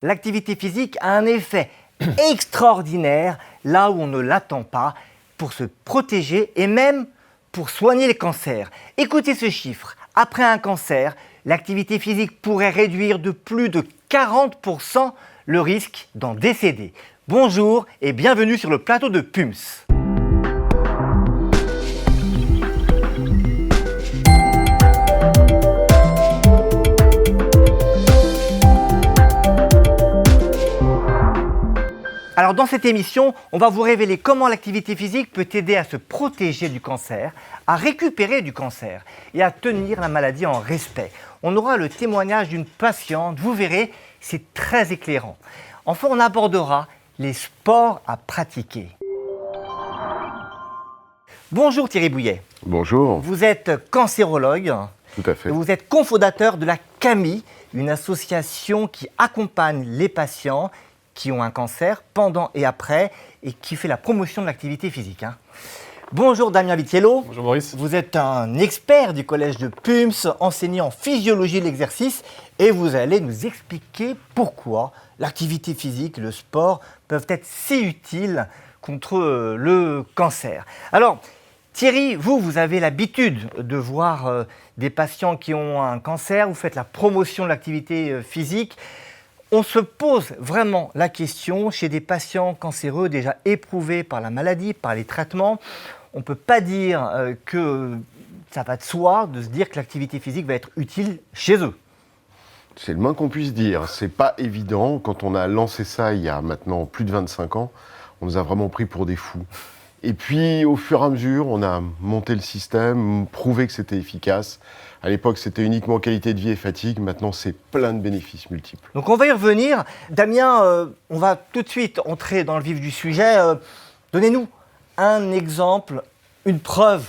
L'activité physique a un effet extraordinaire là où on ne l'attend pas pour se protéger et même pour soigner les cancers. Écoutez ce chiffre. Après un cancer, l'activité physique pourrait réduire de plus de 40% le risque d'en décéder. Bonjour et bienvenue sur le plateau de PUMS. Alors dans cette émission, on va vous révéler comment l'activité physique peut aider à se protéger du cancer, à récupérer du cancer et à tenir la maladie en respect. On aura le témoignage d'une patiente, vous verrez, c'est très éclairant. Enfin, on abordera les sports à pratiquer. Bonjour Thierry Bouillet. Bonjour. Vous êtes cancérologue. Tout à fait. Vous êtes cofondateur de la CAMI, une association qui accompagne les patients qui ont un cancer pendant et après et qui fait la promotion de l'activité physique. Bonjour Damien Vitiello. Bonjour Maurice. Vous êtes un expert du collège de PUMS, enseignant en physiologie de l'exercice et vous allez nous expliquer pourquoi l'activité physique, le sport peuvent être si utiles contre le cancer. Alors Thierry, vous avez l'habitude de voir des patients qui ont un cancer, vous faites la promotion de l'activité physique. On se pose vraiment la question chez des patients cancéreux déjà éprouvés par la maladie, par les traitements. On ne peut pas dire que ça va de soi de se dire que l'activité physique va être utile chez eux. C'est le moins qu'on puisse dire. C'est pas évident. Quand on a lancé ça il y a maintenant plus de 25 ans, on nous a vraiment pris pour des fous. Et puis, au fur et à mesure, on a monté le système, prouvé que c'était efficace. À l'époque, c'était uniquement qualité de vie et fatigue. Maintenant, c'est plein de bénéfices multiples. Donc, on va y revenir. Damien, on va tout de suite entrer dans le vif du sujet. Donnez-nous un exemple, une preuve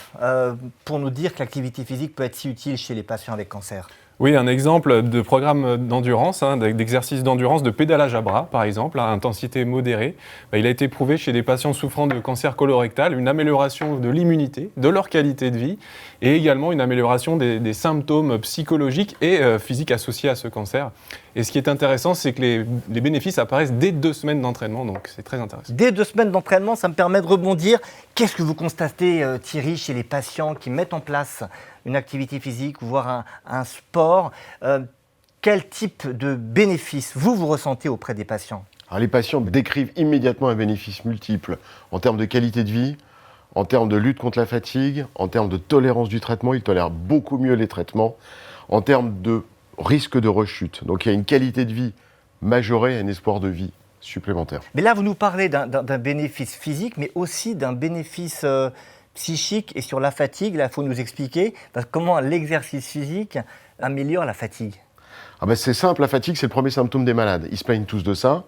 pour nous dire que l'activité physique peut être si utile chez les patients avec cancer. Oui, un exemple de programme d'endurance, d'exercice d'endurance, de pédalage à bras, par exemple, à intensité modérée. Il a été prouvé chez des patients souffrant de cancer colorectal, une amélioration de l'immunité, de leur qualité de vie, et également une amélioration des symptômes psychologiques et physiques associés à ce cancer. Et ce qui est intéressant, c'est que les bénéfices apparaissent dès 2 semaines d'entraînement, donc c'est très intéressant. Dès 2 semaines d'entraînement, ça me permet de rebondir. Qu'est-ce que vous constatez, Thierry, chez les patients qui mettent en place une activité physique, voire un sport? Quel type de bénéfices vous ressentez auprès des patients? Alors, les patients décrivent immédiatement un bénéfice multiple en termes de qualité de vie, en termes de lutte contre la fatigue, en termes de tolérance du traitement. Ils tolèrent beaucoup mieux les traitements, en termes de risque de rechute. Donc il y a une qualité de vie majorée et un espoir de vie supplémentaire. Mais là, vous nous parlez d'un bénéfice physique, mais aussi d'un bénéfice psychique et sur la fatigue. Là, il faut nous expliquer comment l'exercice physique améliore la fatigue. C'est simple, la fatigue, c'est le premier symptôme des malades. Ils se plaignent tous de ça.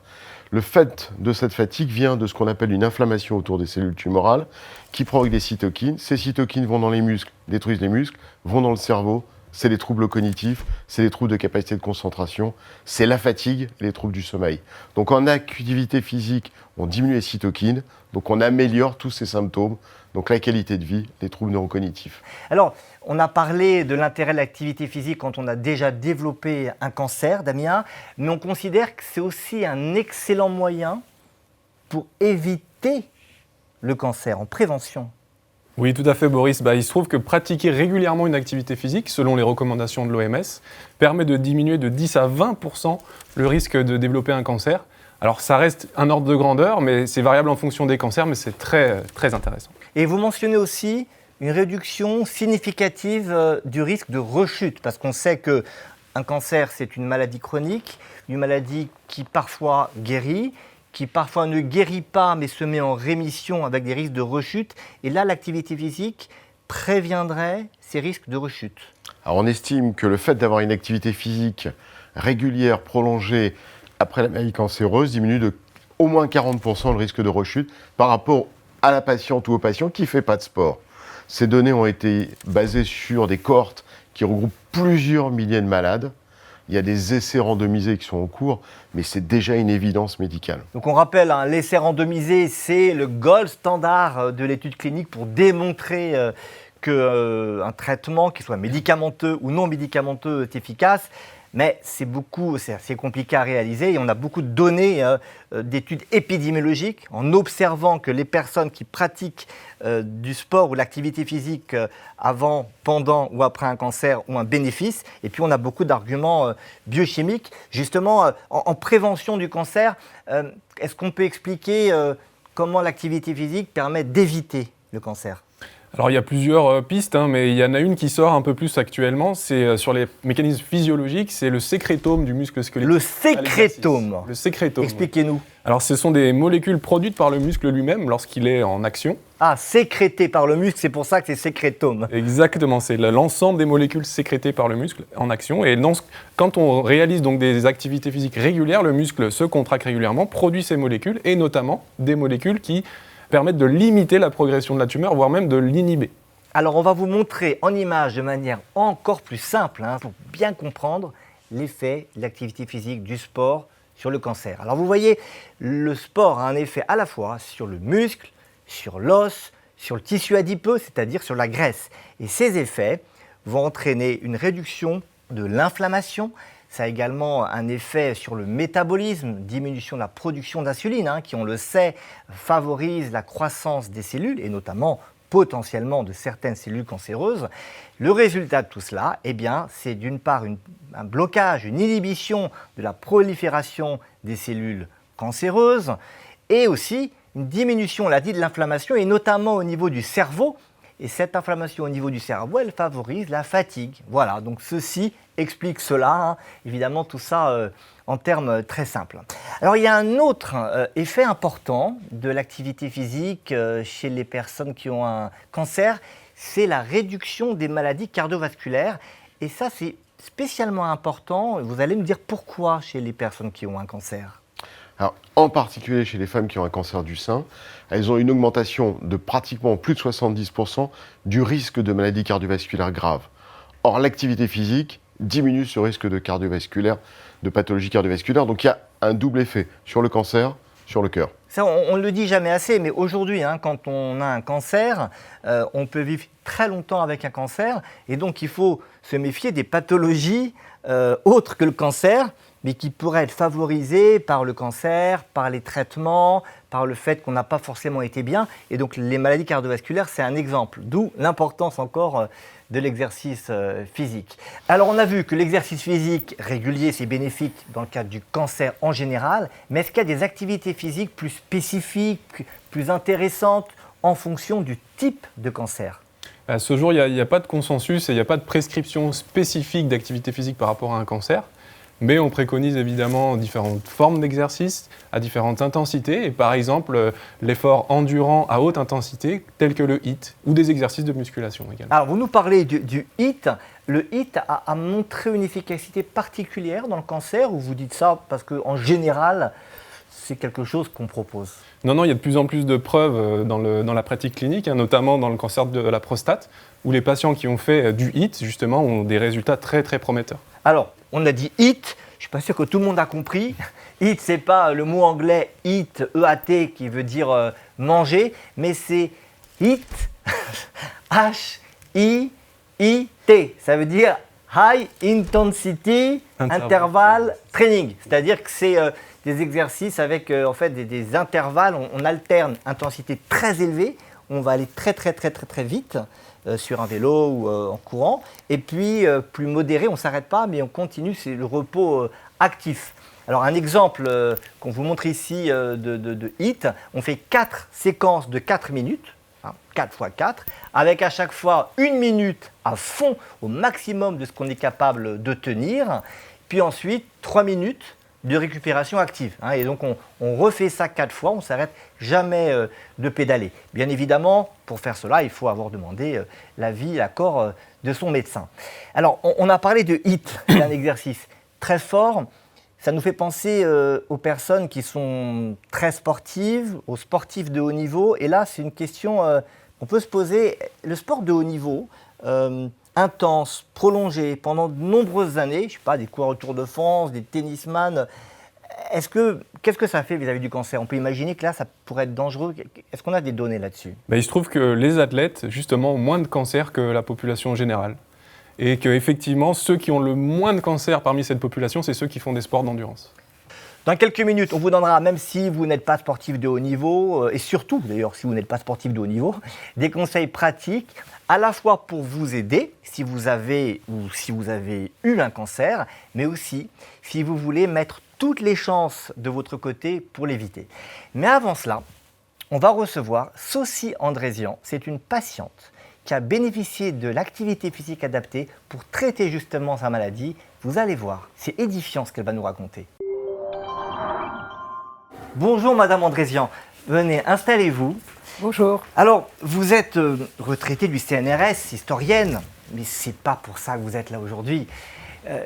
Le fait de cette fatigue vient de ce qu'on appelle une inflammation autour des cellules tumorales qui provoque des cytokines. Ces cytokines vont dans les muscles, détruisent les muscles, vont dans le cerveau. C'est les troubles cognitifs, c'est les troubles de capacité de concentration, c'est la fatigue et les troubles du sommeil. Donc en activité physique, on diminue les cytokines, donc on améliore tous ces symptômes, donc la qualité de vie, les troubles neurocognitifs. Alors, on a parlé de l'intérêt de l'activité physique quand on a déjà développé un cancer, Damien, mais on considère que c'est aussi un excellent moyen pour éviter le cancer, en prévention. Oui, tout à fait, Boris. Il se trouve que pratiquer régulièrement une activité physique, selon les recommandations de l'OMS, permet de diminuer de 10 à 20% le risque de développer un cancer. Alors, ça reste un ordre de grandeur, mais c'est variable en fonction des cancers, mais c'est très, très intéressant. Et vous mentionnez aussi une réduction significative du risque de rechute, parce qu'on sait qu'un cancer, c'est une maladie chronique, une maladie qui parfois guérit, qui parfois ne guérit pas mais se met en rémission avec des risques de rechute. Et là, l'activité physique préviendrait ces risques de rechute. Alors on estime que le fait d'avoir une activité physique régulière, prolongée, après la maladie cancéreuse, diminue de au moins 40% le risque de rechute par rapport à la patiente ou au patient qui ne fait pas de sport. Ces données ont été basées sur des cohortes qui regroupent plusieurs milliers de malades. Il y a des essais randomisés qui sont en cours, mais c'est déjà une évidence médicale. Donc on rappelle, l'essai randomisé, c'est le gold standard de l'étude clinique pour démontrer qu'un traitement, qu'il soit médicamenteux ou non médicamenteux, est efficace. mais c'est assez compliqué à réaliser et on a beaucoup de données, d'études épidémiologiques en observant que les personnes qui pratiquent du sport ou l'activité physique avant, pendant ou après un cancer ont un bénéfice. Et puis on a beaucoup d'arguments biochimiques. Justement, en prévention du cancer, est-ce qu'on peut expliquer comment l'activité physique permet d'éviter le cancer ? Alors il y a plusieurs pistes, mais il y en a une qui sort un peu plus actuellement, c'est sur les mécanismes physiologiques, c'est le sécrétome du muscle squelettique. Le sécrétome. Le sécrétome. Expliquez-nous. Alors ce sont des molécules produites par le muscle lui-même lorsqu'il est en action. Ah, sécrété par le muscle, c'est pour ça que c'est sécrétome. Exactement, c'est l'ensemble des molécules sécrétées par le muscle en action. Et quand on réalise donc des activités physiques régulières, le muscle se contracte régulièrement, produit ces molécules, et notamment des molécules qui permettent de limiter la progression de la tumeur, voire même de l'inhiber. Alors on va vous montrer en image de manière encore plus simple, pour bien comprendre l'effet de l'activité physique du sport sur le cancer. Alors vous voyez, le sport a un effet à la fois sur le muscle, sur l'os, sur le tissu adipeux, c'est-à-dire sur la graisse. Et ces effets vont entraîner une réduction de l'inflammation. Ça a également un effet sur le métabolisme, diminution de la production d'insuline, qui, on le sait, favorise la croissance des cellules, et notamment potentiellement de certaines cellules cancéreuses. Le résultat de tout cela, c'est d'une part un blocage, une inhibition de la prolifération des cellules cancéreuses, et aussi une diminution, on l'a dit, de l'inflammation, et notamment au niveau du cerveau. Et cette inflammation au niveau du cerveau, elle favorise la fatigue. Voilà, donc ceci explique cela, évidemment tout ça en termes très simples. Alors il y a un autre effet important de l'activité physique chez les personnes qui ont un cancer, c'est la réduction des maladies cardiovasculaires. Et ça c'est spécialement important, vous allez me dire pourquoi chez les personnes qui ont un cancer. Alors, en particulier chez les femmes qui ont un cancer du sein, elles ont une augmentation de pratiquement plus de 70% du risque de maladies cardiovasculaires graves. Or, l'activité physique diminue ce risque de pathologie cardiovasculaire. Donc, il y a un double effet sur le cancer, sur le cœur. Ça, on ne le dit jamais assez, mais aujourd'hui, quand on a un cancer, on peut vivre très longtemps avec un cancer. Et donc, il faut se méfier des pathologies autres que le cancer, mais qui pourraient être favorisées par le cancer, par les traitements, par le fait qu'on n'a pas forcément été bien. Et donc les maladies cardiovasculaires, c'est un exemple, d'où l'importance encore de l'exercice physique. Alors on a vu que l'exercice physique régulier, c'est bénéfique dans le cadre du cancer en général, mais est-ce qu'il y a des activités physiques plus spécifiques, plus intéressantes en fonction du type de cancer ? À ce jour, il n'y a pas de consensus et il n'y a pas de prescription spécifique d'activité physique par rapport à un cancer. Mais on préconise évidemment différentes formes d'exercice à différentes intensités, et par exemple l'effort endurant à haute intensité, tel que le HIIT, ou des exercices de musculation également. Alors vous nous parlez du HIIT. Le HIIT a montré une efficacité particulière dans le cancer, ou vous dites ça parce qu'en général, c'est quelque chose qu'on propose ? Non, il y a de plus en plus de preuves dans la pratique clinique, notamment dans le cancer de la prostate, où les patients qui ont fait du HIIT, justement, ont des résultats très très prometteurs. Alors, on a dit HIIT, je ne suis pas sûr que tout le monde a compris. HIIT, ce n'est pas le mot anglais eat, E-A-T, qui veut dire manger, mais c'est HIIT, H-I-I-T. Ça veut dire High Intensity Interval Training. C'est-à-dire que c'est des exercices avec en fait, des intervalles, on alterne intensité très élevée, on va aller très très très très très vite sur un vélo ou en courant, et puis plus modéré, on ne s'arrête pas, mais on continue, c'est le repos actif. Alors un exemple qu'on vous montre ici de HIIT, on fait 4 séquences de 4 minutes, 4 x 4, avec à chaque fois 1 minute à fond, au maximum de ce qu'on est capable de tenir, puis ensuite 3 minutes de récupération active. Et donc on refait ça 4 fois, on ne s'arrête jamais de pédaler. Bien évidemment, pour faire cela, il faut avoir demandé l'avis, l'accord de son médecin. Alors on a parlé de HIIT, d'un exercice très fort. Ça nous fait penser aux personnes qui sont très sportives, aux sportifs de haut niveau. Et là, c'est une question qu'on peut se poser. Le sport de haut niveau, intense, prolongé, pendant de nombreuses années, je ne sais pas, des coureurs au Tour de France, des tennisman, qu'est-ce que ça fait vis-à-vis du cancer ? On peut imaginer que là, ça pourrait être dangereux. Est-ce qu'on a des données là-dessus ? Il se trouve que les athlètes, justement, ont moins de cancer que la population générale. et qu'effectivement, ceux qui ont le moins de cancer parmi cette population, c'est ceux qui font des sports d'endurance. Dans quelques minutes, on vous donnera, même si vous n'êtes pas sportif de haut niveau, et surtout d'ailleurs si vous n'êtes pas sportif de haut niveau, des conseils pratiques à la fois pour vous aider si vous avez ou si vous avez eu un cancer, mais aussi si vous voulez mettre toutes les chances de votre côté pour l'éviter. Mais avant cela, on va recevoir Sophie Andrézian. C'est une patiente qui a bénéficié de l'activité physique adaptée pour traiter justement sa maladie. Vous allez voir, c'est édifiant ce qu'elle va nous raconter. Bonjour Madame Andrézian, venez, installez-vous. Bonjour. Alors, vous êtes retraitée du CNRS, historienne, mais c'est pas pour ça que vous êtes là aujourd'hui.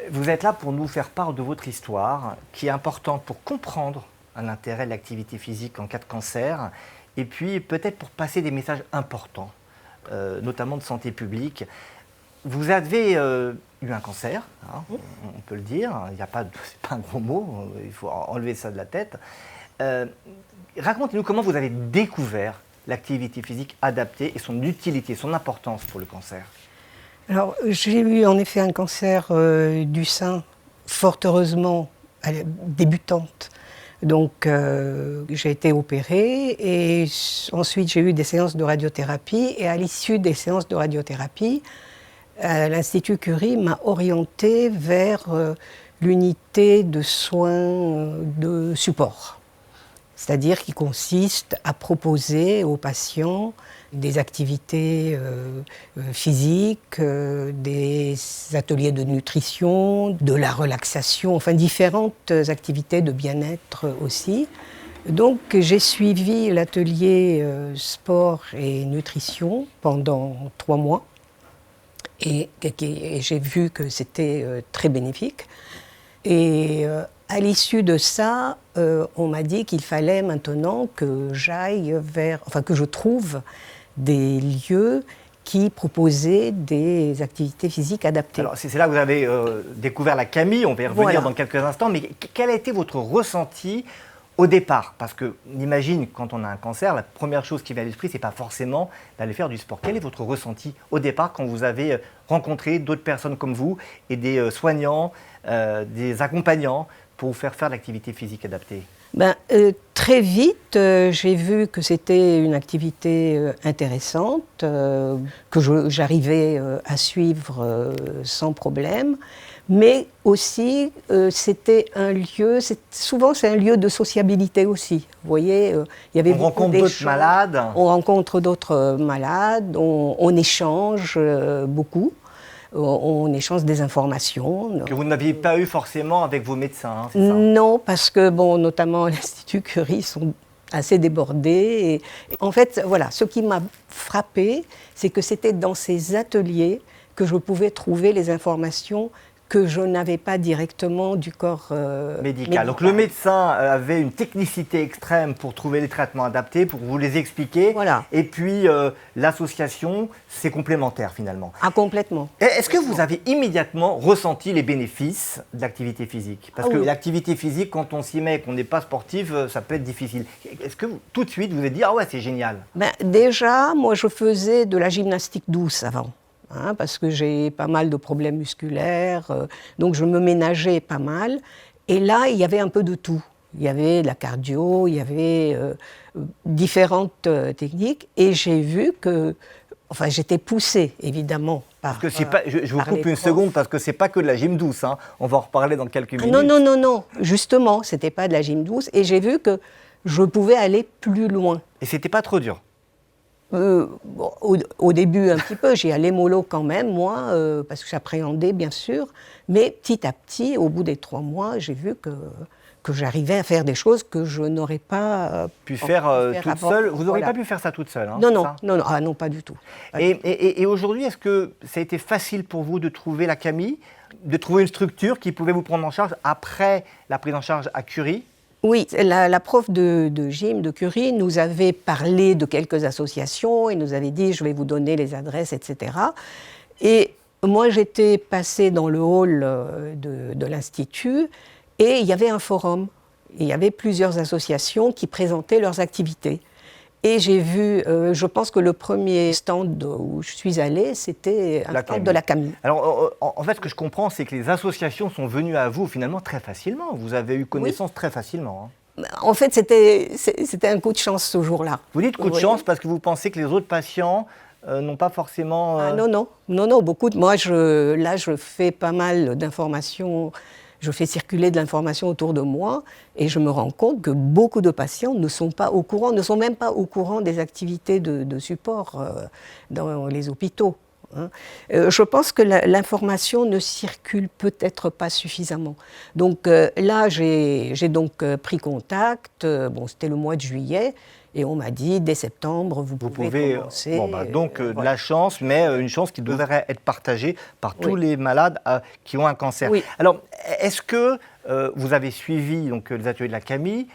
Vous êtes là pour nous faire part de votre histoire, qui est importante pour comprendre l'intérêt de l'activité physique en cas de cancer, et puis peut-être pour passer des messages importants, notamment de santé publique. Vous avez eu un cancer, hein, on peut le dire, c'est pas un gros mot, il faut enlever ça de la tête. Racontez-nous comment vous avez découvert l'activité physique adaptée et son utilité, son importance pour le cancer. Alors, j'ai eu en effet un cancer du sein, fort heureusement débutante. Donc, j'ai été opérée et ensuite j'ai eu des séances de radiothérapie. Et à l'issue des séances de radiothérapie, l'Institut Curie m'a orientée vers l'unité de soins de support. C'est-à-dire qui consiste à proposer aux patients des activités physiques, des ateliers de nutrition, de la relaxation, enfin différentes activités de bien-être aussi. Donc j'ai suivi l'atelier sport et nutrition pendant 3 mois et j'ai vu que c'était très bénéfique. Et à l'issue de ça, on m'a dit qu'il fallait maintenant que que je trouve des lieux qui proposaient des activités physiques adaptées. Alors c'est là que vous avez découvert la Camille, on va y revenir dans quelques instants, mais quel a été votre ressenti au départ? Parce qu'on imagine, quand on a un cancer, la première chose qui vient à l'esprit, c'est pas forcément d'aller faire du sport. Quel est votre ressenti au départ quand vous avez rencontré d'autres personnes comme vous et des soignants, des accompagnants pour vous faire de l'activité physique adaptée? Très vite, j'ai vu que c'était une activité intéressante, que j'arrivais à suivre sans problème. Mais aussi, c'était un lieu, souvent c'est un lieu de sociabilité aussi. Vous voyez, il y avait on rencontre d'autres malades. On rencontre d'autres malades, on échange beaucoup. On échange des informations. Que vous n'aviez pas eu forcément avec vos médecins, hein, c'est ça? Non, parce que, notamment l'Institut Curie sont assez débordés. Et en fait, voilà, ce qui m'a frappée, c'est que c'était dans ces ateliers que je pouvais trouver les informations que je n'avais pas directement du corps médical. Donc le médecin avait une technicité extrême pour trouver les traitements adaptés, pour vous les expliquer. Voilà. Et puis l'association, c'est complémentaire finalement. Ah, complètement. Est-ce que vous avez immédiatement ressenti les bénéfices de l'activité physique? Parce que l'activité physique, quand on s'y met et qu'on n'est pas sportif, ça peut être difficile. Est-ce que tout de suite vous vous êtes dit « Ah ouais, c'est génial » Déjà, moi je faisais de la gymnastique douce avant. Parce que j'ai pas mal de problèmes musculaires, donc je me ménageais pas mal. Et là, il y avait un peu de tout. Il y avait de la cardio, il y avait différentes techniques. Et j'ai vu que, j'étais poussée, évidemment, par parce que je vous coupe une seconde, parce que c'est pas que de la gym douce. Hein. On va en reparler dans quelques minutes. Non. Justement, c'était pas de la gym douce. Et j'ai vu que je pouvais aller plus loin. Et c'était pas trop dur? Au début, un petit peu, j'y allais mollo quand même, moi, parce que j'appréhendais, bien sûr. Mais petit à petit, au bout des 3 mois, j'ai vu que j'arrivais à faire des choses que je n'aurais pas pu faire toute seule. Vous n'auriez pas pu faire ça toute seule, hein, non, pas du tout. Et aujourd'hui, est-ce que ça a été facile pour vous de trouver la Camille, de trouver une structure qui pouvait vous prendre en charge après la prise en charge à Curie? Oui, la prof de gym de Curie nous avait parlé de quelques associations et nous avait dit « je vais vous donner les adresses, etc. » Et moi, j'étais passée dans le hall de l'Institut et il y avait un forum. Il y avait plusieurs associations qui présentaient leurs activités. Et j'ai vu, je pense que le premier stand où je suis allée, c'était un stand de la CAMI. Alors, en fait, ce que je comprends, c'est que les associations sont venues à vous finalement très facilement. Vous avez eu connaissance très facilement. En fait, c'était un coup de chance ce jour-là. Vous dites coup de chance parce que vous pensez que les autres patients n'ont pas forcément... Ah non, beaucoup. Moi, je fais pas mal d'informations. Je fais circuler de l'information autour de moi et je me rends compte que beaucoup de patients ne sont pas au courant, ne sont même pas au courant des activités de support dans les hôpitaux. Je pense que l'information ne circule peut-être pas suffisamment. Donc là, j'ai donc pris contact. C'était le mois de juillet. Et on m'a dit, dès septembre, vous pouvez commencer. Donc, de la chance, mais une chance qui devrait être partagée par tous les malades qui ont un cancer. Oui. Alors, est-ce que vous avez suivi donc, les ateliers de la CAMI?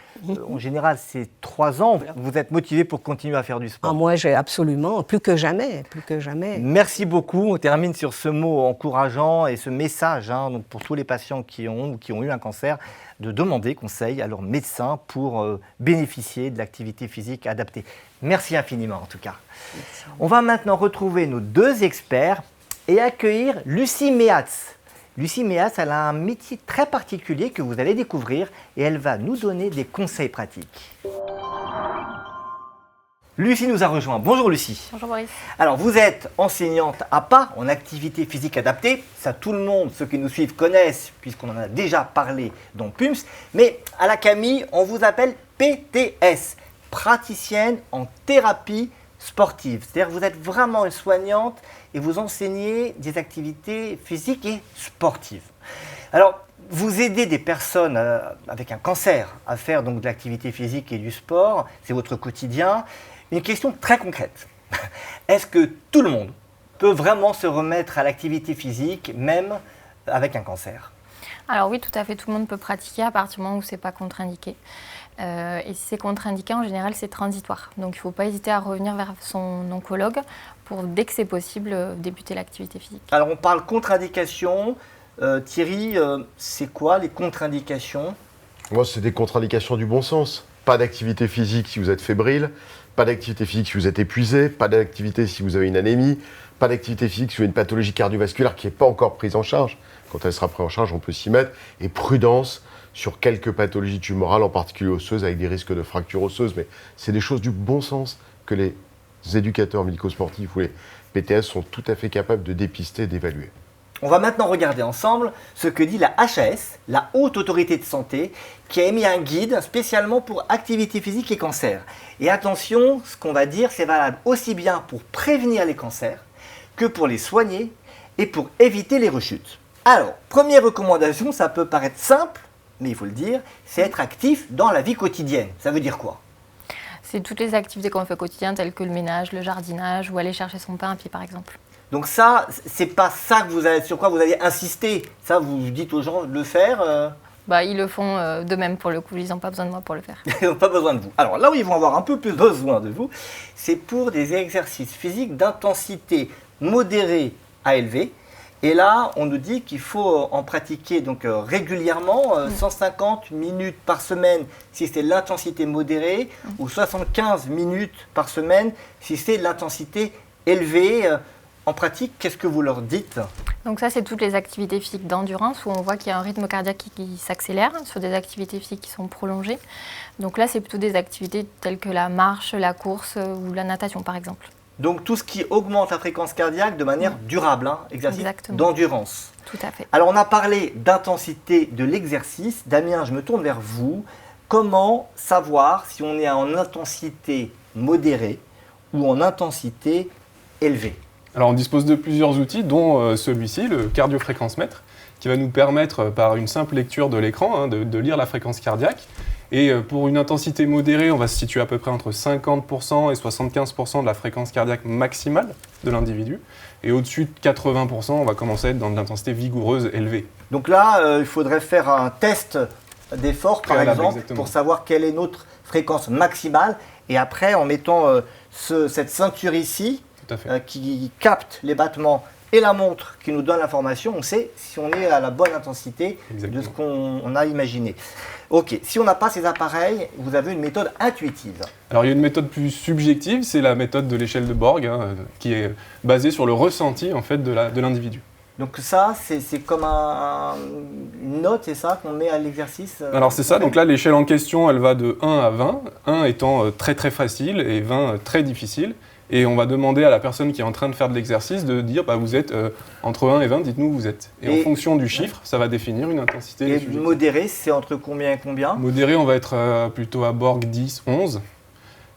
En général, c'est 3 ans. Vous êtes motivé pour continuer à faire du sport? Moi, j'ai absolument, plus que jamais. Merci beaucoup. On termine sur ce mot encourageant et ce message donc pour tous les patients qui ont eu un cancer, de demander conseil à leur médecin pour bénéficier de l'activité physique adaptée. Merci infiniment en tout cas. Merci. On va maintenant retrouver nos 2 experts et accueillir Lucie Méatz. Lucie Méatz, elle a un métier très particulier que vous allez découvrir et elle va nous donner des conseils pratiques. Lucie nous a rejoint. Bonjour Lucie. Bonjour Boris. Alors vous êtes enseignante APA en activité physique adaptée. Ça tout le monde, ceux qui nous suivent connaissent puisqu'on en a déjà parlé dans PUMS. Mais à la CAMI, on vous appelle PTS, praticienne en thérapie sportive. C'est-à-dire que vous êtes vraiment une soignante et vous enseignez des activités physiques et sportives. Alors vous aidez des personnes avec un cancer à faire donc de l'activité physique et du sport. C'est votre quotidien. Une question très concrète. Est-ce que tout le monde peut vraiment se remettre à l'activité physique, même avec un cancer? Alors oui, tout à fait, tout le monde peut pratiquer à partir du moment où ce n'est pas contre-indiqué. Et si c'est contre-indiqué, en général, c'est transitoire. Donc il ne faut pas hésiter à revenir vers son oncologue pour, dès que c'est possible, débuter l'activité physique. Alors on parle contre-indication. Thierry, c'est quoi les contre-indications? Moi, c'est des contre-indications du bon sens. Pas d'activité physique si vous êtes fébrile, pas d'activité physique si vous êtes épuisé, pas d'activité si vous avez une anémie, pas d'activité physique si vous avez une pathologie cardiovasculaire qui n'est pas encore prise en charge. Quand elle sera prise en charge, on peut s'y mettre. Et prudence sur quelques pathologies tumorales, en particulier osseuses, avec des risques de fractures osseuses. Mais c'est des choses du bon sens que les éducateurs médico-sportifs ou les PTS sont tout à fait capables de dépister et d'évaluer. On va maintenant regarder ensemble ce que dit la HAS, la Haute Autorité de Santé, qui a émis un guide spécialement pour activité physique et cancer. Et attention, ce qu'on va dire, c'est valable aussi bien pour prévenir les cancers que pour les soigner et pour éviter les rechutes. Alors, première recommandation, ça peut paraître simple, mais il faut le dire, c'est être actif dans la vie quotidienne. Ça veut dire quoi? C'est toutes les activités qu'on fait au quotidien, telles que le ménage, le jardinage ou aller chercher son pain à pied, par exemple. Donc ça, c'est pas ça sur quoi vous allez insister. Ça, vous dites aux gens de le faire Ils le font de même pour le coup, ils n'ont pas besoin de moi pour le faire. Ils n'ont pas besoin de vous. Alors là où ils vont avoir un peu plus besoin de vous, c'est pour des exercices physiques d'intensité modérée à élevée. Et là, on nous dit qu'il faut en pratiquer donc régulièrement, 150 minutes par semaine si c'est l'intensité modérée, ou 75 minutes par semaine si c'est l'intensité élevée. En pratique, qu'est-ce que vous leur dites? Donc ça, c'est toutes les activités physiques d'endurance où on voit qu'il y a un rythme cardiaque qui s'accélère sur des activités physiques qui sont prolongées. Donc là, c'est plutôt des activités telles que la marche, la course ou la natation, par exemple. Donc tout ce qui augmente la fréquence cardiaque de manière durable, exercice d'endurance. Tout à fait. Alors on a parlé d'intensité de l'exercice. Damien, je me tourne vers vous. Comment savoir si on est en intensité modérée ou en intensité élevée? Alors on dispose de plusieurs outils, dont celui-ci, le cardiofréquencemètre, qui va nous permettre, par une simple lecture de l'écran, de lire la fréquence cardiaque. Et pour une intensité modérée, on va se situer à peu près entre 50% et 75% de la fréquence cardiaque maximale de l'individu. Et au-dessus de 80%, on va commencer à être dans de l'intensité vigoureuse élevée. Donc là, il faudrait faire un test d'effort, par exemple, exactement, pour savoir quelle est notre fréquence maximale. Et après, en mettant cette ceinture ici, qui capte les battements et la montre qui nous donne l'information, on sait si on est à la bonne intensité Exactement. de ce qu'on a imaginé. Ok, si on n'a pas ces appareils, vous avez une méthode intuitive. Alors il y a une méthode plus subjective, c'est la méthode de l'échelle de Borg, qui est basée sur le ressenti en fait, de l'individu. Donc ça, c'est comme une note, c'est ça, qu'on met à l'exercice Alors c'est ça, donc là l'échelle en question elle va de 1 à 20, 1 étant très très facile et 20 très difficile. Et on va demander à la personne qui est en train de faire de l'exercice de dire vous êtes entre 1 et 20, dites-nous où vous êtes. Et en fonction du chiffre, ça va définir une intensité. Et modéré, c'est entre combien et combien? Modéré, on va être plutôt à Borg 10, 11.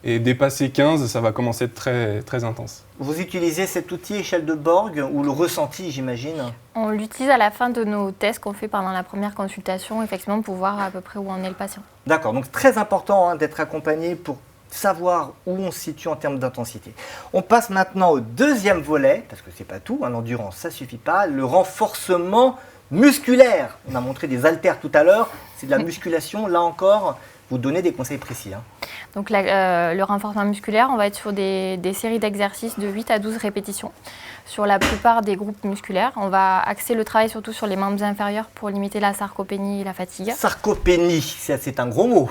Et dépasser 15, ça va commencer à être très, très intense. Vous utilisez cet outil échelle de Borg ou le ressenti, j'imagine? On l'utilise à la fin de nos tests qu'on fait pendant la première consultation, effectivement, pour voir à peu près où en est le patient. D'accord, donc très important d'être accompagné pour savoir où on se situe en termes d'intensité. On passe maintenant au deuxième volet, parce que c'est pas tout, l'endurance, ça suffit pas, le renforcement musculaire. On a montré des haltères tout à l'heure, c'est de la musculation, là encore, vous donnez des conseils précis. Donc le renforcement musculaire, on va être sur des séries d'exercices de 8 à 12 répétitions. Sur la plupart des groupes musculaires, on va axer le travail surtout sur les membres inférieurs pour limiter la sarcopénie et la fatigue. Sarcopénie, c'est un gros mot.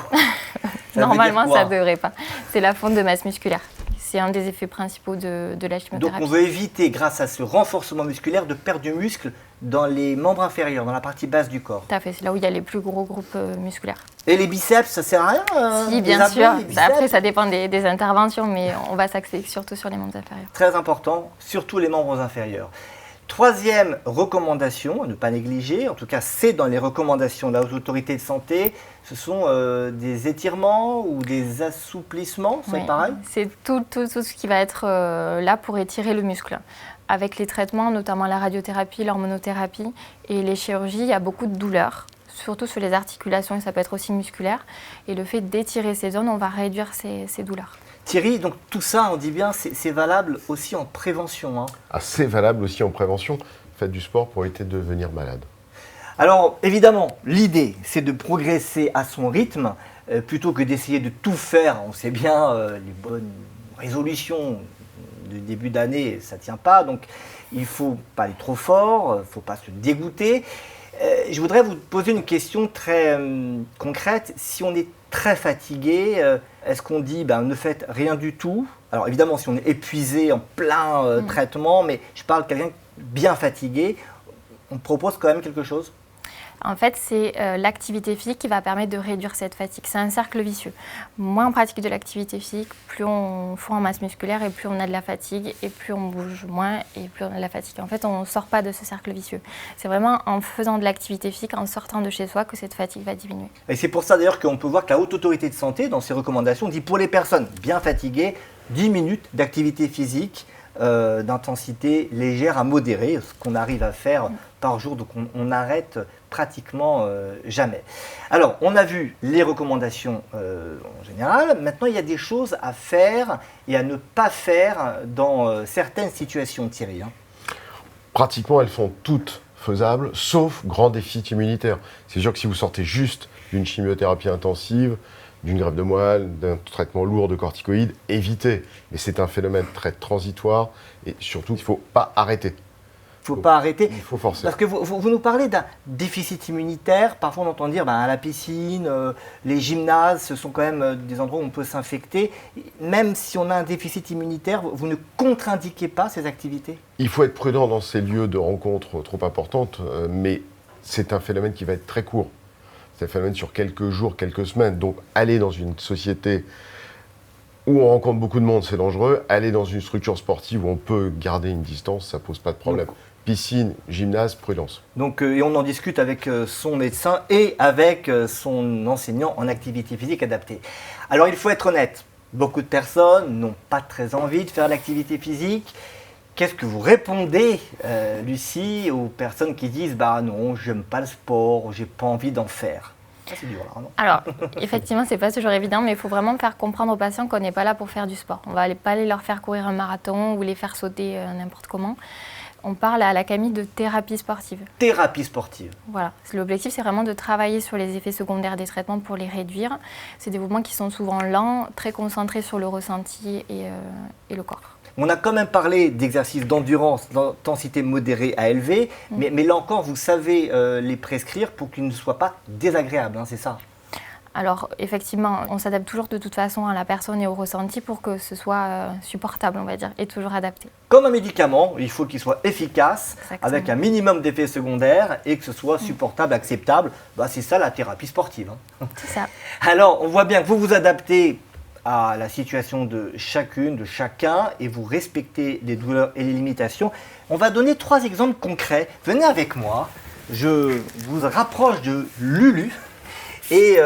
Normalement, ça ne devrait pas. C'est la fonte de masse musculaire. C'est un des effets principaux de la chimiothérapie. Donc on veut éviter, grâce à ce renforcement musculaire, de perdre du muscle dans les membres inférieurs, dans la partie basse du corps. Tout à fait, c'est là où il y a les plus gros groupes musculaires. Et les biceps, ça sert à rien Si, bien sûr. Après, ça dépend des interventions, mais on va s'axer surtout sur les membres inférieurs. Très important, surtout les membres inférieurs. Troisième recommandation, à ne pas négliger, en tout cas c'est dans les recommandations de la Haute Autorité de Santé, ce sont des étirements ou des assouplissements, c'est pareil? C'est tout ce qui va être là pour étirer le muscle. Avec les traitements, notamment la radiothérapie, l'hormonothérapie et les chirurgies, il y a beaucoup de douleurs, surtout sur les articulations et ça peut être aussi musculaire. Et le fait d'étirer ces zones, on va réduire ces douleurs. Thierry, donc tout ça, on dit bien, c'est valable aussi en prévention. C'est valable aussi en prévention. Faites du sport pour éviter de devenir malade. Alors, évidemment, l'idée, c'est de progresser à son rythme, plutôt que d'essayer de tout faire. On sait bien, les bonnes résolutions du début d'année, ça ne tient pas. Donc, il ne faut pas aller trop fort, il ne faut pas se dégoûter. Je voudrais vous poser une question très concrète. Si on est très fatigué, est-ce qu'on dit ne faites rien du tout? Alors évidemment, si on est épuisé en plein traitement, mais je parle de quelqu'un bien fatigué, on propose quand même quelque chose? En fait, c'est l'activité physique qui va permettre de réduire cette fatigue. C'est un cercle vicieux. Moins on pratique de l'activité physique, plus on fond en masse musculaire et plus on a de la fatigue et plus on bouge moins et plus on a de la fatigue. En fait, on ne sort pas de ce cercle vicieux. C'est vraiment en faisant de l'activité physique, en sortant de chez soi, que cette fatigue va diminuer. Et c'est pour ça d'ailleurs qu'on peut voir que la Haute Autorité de Santé, dans ses recommandations, dit pour les personnes bien fatiguées, 10 minutes d'activité physique d'intensité légère à modérée, ce qu'on arrive à faire par jour, donc on n'arrête pratiquement jamais. Alors, on a vu les recommandations en général. Maintenant, il y a des choses à faire et à ne pas faire dans certaines situations, Thierry. Pratiquement, elles sont toutes faisables, sauf grand déficit immunitaire. C'est sûr que si vous sortez juste d'une chimiothérapie intensive, d'une greffe de moelle, d'un traitement lourd de corticoïdes, évitez. Mais c'est un phénomène très transitoire et surtout, il ne faut pas arrêter. Il ne faut pas arrêter. Il faut forcer. Parce que vous nous parlez d'un déficit immunitaire. Parfois, on entend dire à la piscine, les gymnases, ce sont quand même des endroits où on peut s'infecter. Même si on a un déficit immunitaire, vous ne contre-indiquez pas ces activités? Il faut être prudent dans ces lieux de rencontres trop importantes, mais c'est un phénomène qui va être très court. C'est un phénomène sur quelques jours, quelques semaines. Donc, aller dans une société où on rencontre beaucoup de monde, c'est dangereux. Aller dans une structure sportive où on peut garder une distance, ça ne pose pas de problème. Piscine, gymnase, prudence. Donc, et on en discute avec son médecin et avec son enseignant en activité physique adaptée. Alors, il faut être honnête. Beaucoup de personnes n'ont pas très envie de faire l'activité physique. Qu'est-ce que vous répondez, Lucie, aux personnes qui disent non, j'aime pas le sport, j'ai pas envie d'en faire? Ça, c'est dur, là, non? Alors, effectivement, c'est pas toujours évident, mais il faut vraiment faire comprendre aux patients qu'on n'est pas là pour faire du sport. On va pas aller leur faire courir un marathon ou les faire sauter n'importe comment. On parle à l'ACAMI de thérapie sportive. Thérapie sportive. Voilà. L'objectif, c'est vraiment de travailler sur les effets secondaires des traitements pour les réduire. C'est des mouvements qui sont souvent lents, très concentrés sur le ressenti et le corps. On a quand même parlé d'exercices d'endurance, d'intensité modérée à élevée, mais là encore, vous savez les prescrire pour qu'ils ne soient pas désagréables, hein, c'est ça? Alors effectivement, on s'adapte toujours de toute façon à la personne et au ressenti pour que ce soit supportable, on va dire, et toujours adapté. Comme un médicament, il faut qu'il soit efficace, Exactement. avec un minimum d'effets secondaires et que ce soit supportable, acceptable. Bah, c'est ça la thérapie sportive, hein. C'est ça. Alors, on voit bien que vous vous adaptez à la situation de chacune, de chacun, et vous respectez les douleurs et les limitations. On va donner 3 exemples concrets. Venez avec moi, je vous rapproche de Lulu. Et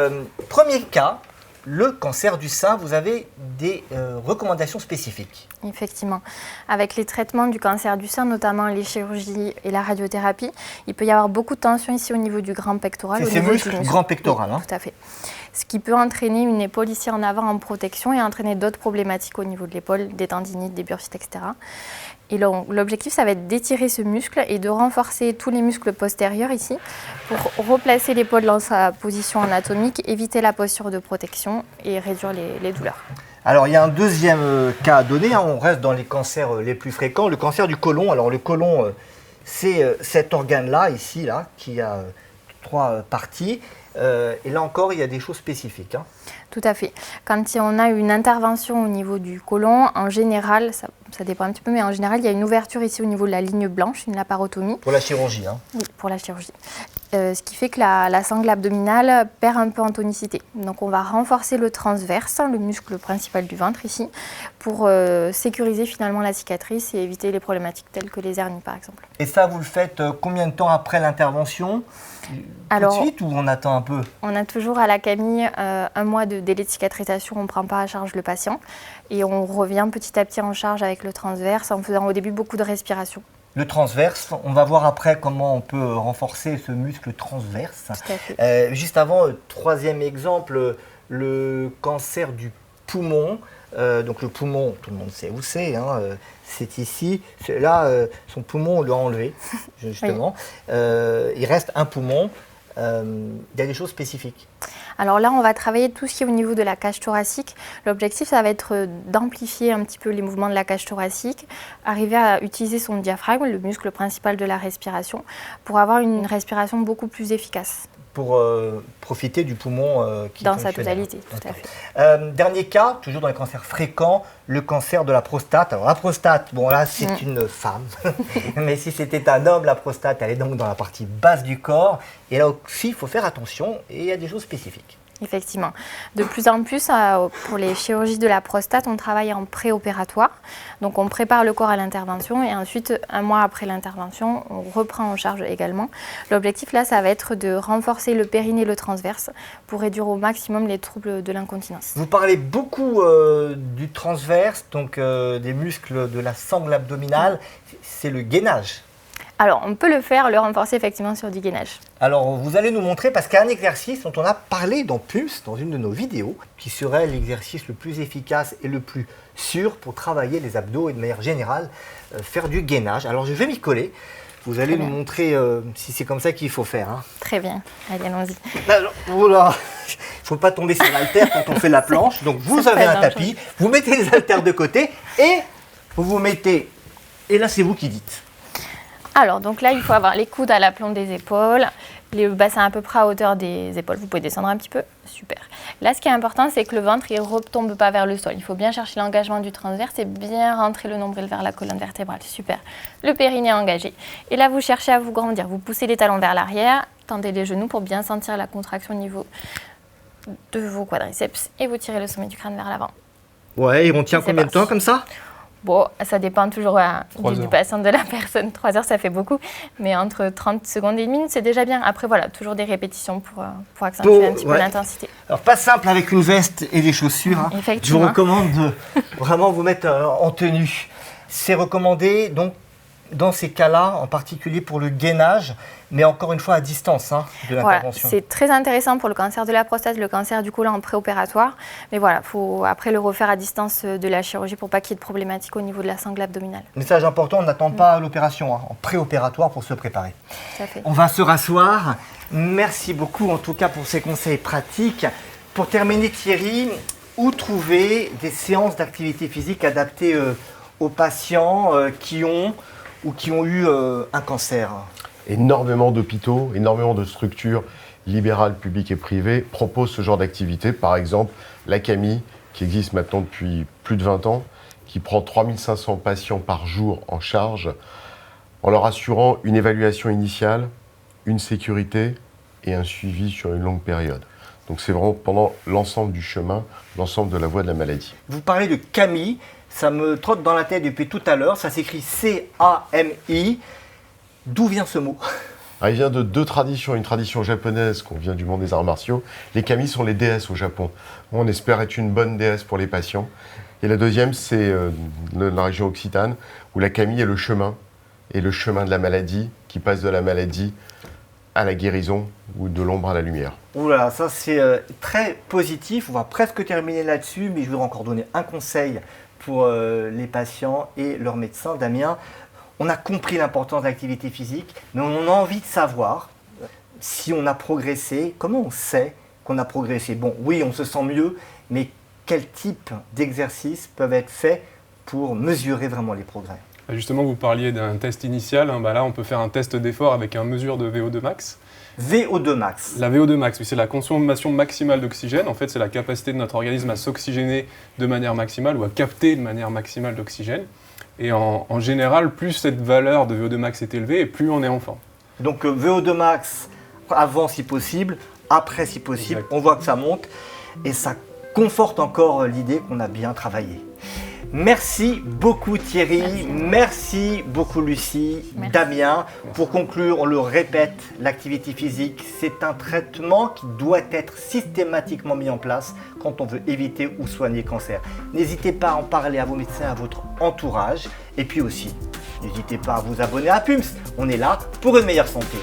premier cas, le cancer du sein, vous avez des recommandations spécifiques. Effectivement. Avec les traitements du cancer du sein, notamment les chirurgies et la radiothérapie, il peut y avoir beaucoup de tension ici au niveau du grand pectoral. C'est ces muscles grand pectoral. Oui, tout à fait. Ce qui peut entraîner une épaule ici en avant en protection et entraîner d'autres problématiques au niveau de l'épaule, des tendinites, des bursites, etc. Et l'objectif, ça va être d'étirer ce muscle et de renforcer tous les muscles postérieurs ici pour replacer l'épaule dans sa position anatomique, éviter la posture de protection et réduire les douleurs. Alors, il y a un deuxième cas à donner, hein. On reste dans les cancers les plus fréquents, le cancer du côlon. Alors, le côlon, c'est cet organe-là, ici, là, qui a 3 parties. Et là encore, il y a des choses spécifiques, hein. Tout à fait. Quand on a une intervention au niveau du côlon, en général, ça dépend un petit peu, mais en général, il y a une ouverture ici au niveau de la ligne blanche, une laparotomie. Pour la chirurgie, hein. Oui, pour la chirurgie. Ce qui fait que la sangle abdominale perd un peu en tonicité. Donc on va renforcer le transverse, le muscle principal du ventre ici, pour sécuriser finalement la cicatrice et éviter les problématiques telles que les hernies par exemple. Et ça, vous le faites combien de temps après l'intervention? Alors, tout de suite ou on attend un peu? On a toujours à l'ACAMI 1 mois de délai de cicatrisation, on ne prend pas à charge le patient et on revient petit à petit en charge avec le transverse en faisant au début beaucoup de respiration. Le transverse, on va voir après comment on peut renforcer ce muscle transverse. Tout à fait. Juste avant, 3e exemple, le cancer du poumon. Donc le poumon, tout le monde sait où c'est, hein, c'est ici. Là, son poumon, on l'a enlevé, justement. Oui. Il reste un poumon. Il y a des choses spécifiques. Alors là, on va travailler tout ce qui est au niveau de la cage thoracique. L'objectif, ça va être d'amplifier un petit peu les mouvements de la cage thoracique, arriver à utiliser son diaphragme, le muscle principal de la respiration, pour avoir une respiration beaucoup plus efficace. Pour profiter du poumon qui dans sa totalité, tout à fait. Dernier cas, toujours dans les cancers fréquents, le cancer de la prostate. Alors la prostate, bon là c'est une femme, mais si c'était un homme, la prostate elle est donc dans la partie basse du corps. Et là aussi il faut faire attention et il y a des choses spécifiques. Effectivement. De plus en plus, pour les chirurgies de la prostate, on travaille en préopératoire. Donc on prépare le corps à l'intervention et ensuite, 1 mois après l'intervention, on reprend en charge également. L'objectif là, ça va être de renforcer le périnée et le transverse pour réduire au maximum les troubles de l'incontinence. Vous parlez beaucoup du transverse, donc des muscles de la sangle abdominale. C'est le gainage. Alors, on peut le renforcer effectivement sur du gainage. Alors, vous allez nous montrer, parce qu'il y a un exercice dont on a parlé dans Pumps, dans une de nos vidéos, qui serait l'exercice le plus efficace et le plus sûr pour travailler les abdos et de manière générale, faire du gainage. Alors, je vais m'y coller. Vous allez nous montrer si c'est comme ça qu'il faut faire, hein. Très bien. Allez, allons-y. Voilà. Il ne faut pas tomber sur l'haltère quand on fait la planche. Donc, vous avez un tapis, vous mettez les haltères de côté et vous vous mettez... Et là, c'est vous qui dites. Alors, donc là, il faut avoir les coudes à l'aplomb des épaules, le bassin à peu près à hauteur des épaules. Vous pouvez descendre un petit peu. Super. Là, ce qui est important, c'est que le ventre ne retombe pas vers le sol. Il faut bien chercher l'engagement du transverse et bien rentrer le nombril vers la colonne vertébrale. Super. Le périnée engagé. Et là, vous cherchez à vous grandir. Vous poussez les talons vers l'arrière, tendez les genoux pour bien sentir la contraction au niveau de vos quadriceps et vous tirez le sommet du crâne vers l'avant. Ouais, et on tient combien de temps comme ça ? Bon, ça dépend toujours du patient, de la personne. 3 heures, ça fait beaucoup. Mais entre 30 secondes et 1 minute, c'est déjà bien. Après, voilà, toujours des répétitions pour accentuer un petit peu l'intensité. Alors, pas simple avec une veste et des chaussures, hein. Je vous recommande de vraiment vous mettre en tenue. C'est recommandé, donc, dans ces cas-là, en particulier pour le gainage, mais encore une fois à distance de Voilà, l'intervention. c'est très intéressant pour le cancer de la prostate, le cancer du côlon en préopératoire. Mais voilà, il faut après le refaire à distance de la chirurgie pour pas qu'il y ait de problématiques au niveau de la sangle abdominale. Message important, on n'attend pas l'opération, en préopératoire pour se préparer. Tout à fait. On va se rasseoir. Merci beaucoup en tout cas pour ces conseils pratiques. Pour terminer Thierry, où trouver des séances d'activité physique adaptées aux patients qui ont eu un cancer? Énormément d'hôpitaux, énormément de structures libérales, publiques et privées proposent ce genre d'activité. Par exemple, la CAMI, qui existe maintenant depuis plus de 20 ans, qui prend 3500 patients par jour en charge, en leur assurant une évaluation initiale, une sécurité et un suivi sur une longue période. Donc c'est vraiment pendant l'ensemble du chemin, l'ensemble de la voie de la maladie. Vous parlez de CAMI, ça me trotte dans la tête depuis tout à l'heure, ça s'écrit C-A-M-I. D'où vient ce mot? Il vient de deux traditions, une tradition japonaise qu'on vient du monde des arts martiaux. Les kami sont les déesses au Japon. On espère être une bonne déesse pour les patients. Et la deuxième, c'est la région occitane, où la kami est le chemin de la maladie, qui passe de la maladie à la guérison ou de l'ombre à la lumière. Oula, ça c'est très positif. On va presque terminer là-dessus, mais je voudrais encore donner un conseil pour les patients et leurs médecins. Damien, on a compris l'importance de l'activité physique, mais on a envie de savoir si on a progressé. Comment on sait qu'on a progressé? Bon, oui, on se sent mieux, mais quel type d'exercices peuvent être faits pour mesurer vraiment les progrès? Justement, vous parliez d'un test initial. Là, on peut faire un test d'effort avec une mesure de VO2 max. VO2 max. La VO2 max, oui, c'est la consommation maximale d'oxygène. En fait, c'est la capacité de notre organisme à s'oxygéner de manière maximale ou à capter de manière maximale d'oxygène. Et en général, plus cette valeur de VO2 max est élevée, et plus on est en forme. Donc VO2 max avant si possible, après si possible. Exact. On voit que ça monte et ça conforte encore l'idée qu'on a bien travaillé. Merci beaucoup Thierry, merci beaucoup Lucie, Merci. Damien. Pour conclure, on le répète, l'activité physique, c'est un traitement qui doit être systématiquement mis en place quand on veut éviter ou soigner le cancer. N'hésitez pas à en parler à vos médecins, à votre entourage. Et puis aussi, n'hésitez pas à vous abonner à PUMS. On est là pour une meilleure santé.